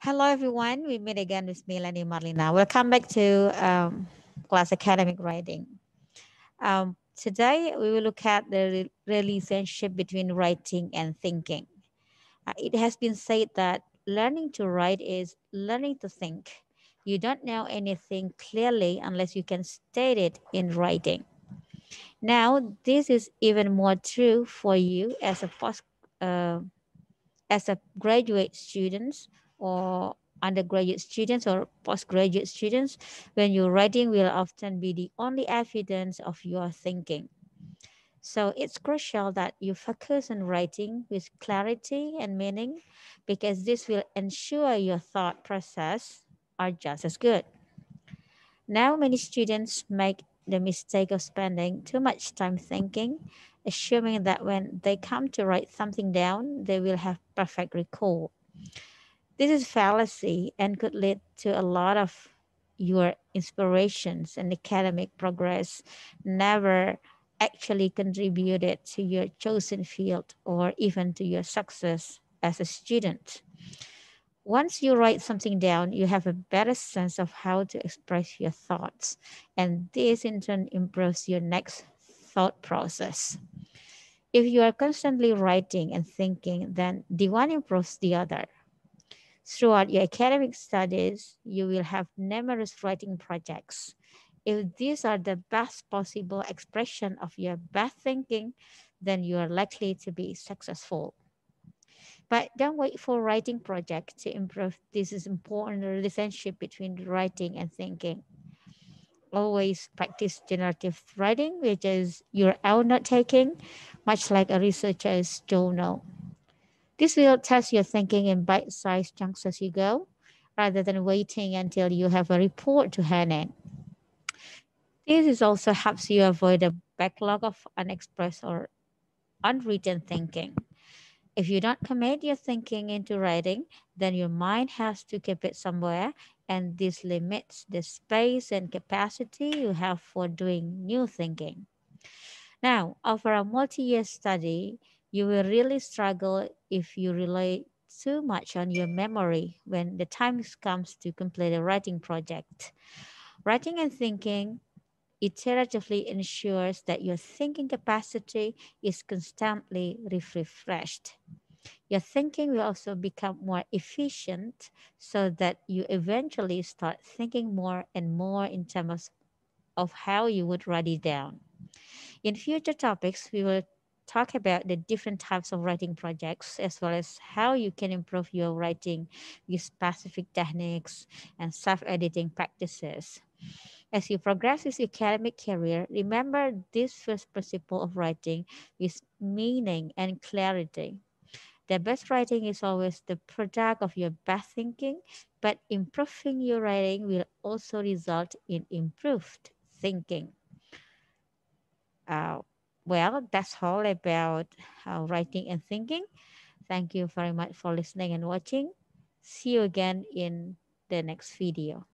Hello, everyone. We meet again with Melanie Marlina. Welcome back to class academic writing. Today, we will look at the relationship between writing and thinking. It has been said that learning to write is learning to think. You don't know anything clearly unless you can state it in writing. Now, this is even more true for you uh, as a graduate students or undergraduate students or postgraduate students, when your writing will often be the only evidence of your thinking. So it's crucial that you focus on writing with clarity and meaning because this will ensure your thought process are just as good. Now, many students make the mistake of spending too much time thinking, assuming that when they come to write something down, they will have perfect recall. This is fallacy and could lead to a lot of your inspirations and academic progress never actually contributed to your chosen field or even to your success as a student. Once you write something down, you have a better sense of how to express your thoughts, and this in turn improves your next thought process. If you are constantly writing and thinking, then the one improves the other. Throughout your academic studies, you will have numerous writing projects. If these are the best possible expression of your best thinking, then you are likely to be successful. But don't wait for writing project to improve. This is important relationship between writing and thinking. Always practice generative writing, which is your own note taking, much like a researcher's journal. This will test your thinking in bite-sized chunks as you go, rather than waiting until you have a report to hand in. This is also helps you avoid a backlog of unexpressed or unwritten thinking. If you don't commit your thinking into writing, then your mind has to keep it somewhere, and this limits the space and capacity you have for doing new thinking. Now, over a multi year study, you will really struggle if you rely too much on your memory when the time comes to complete a writing project. Writing and thinking iteratively ensures that your thinking capacity is constantly refreshed. Your thinking will also become more efficient so that you eventually start thinking more and more in terms of how you would write it down. In future topics, we will talk about the different types of writing projects as well as how you can improve your writing with specific techniques and self editing practices. As you progress with your academic career, remember this first principle of writing with meaning and clarity. The best writing is always the product of your best thinking, but improving your writing will also result in improved thinking. Uh, well, that's all about writing and thinking. Thank you very much for listening and watching. See you again in the next video.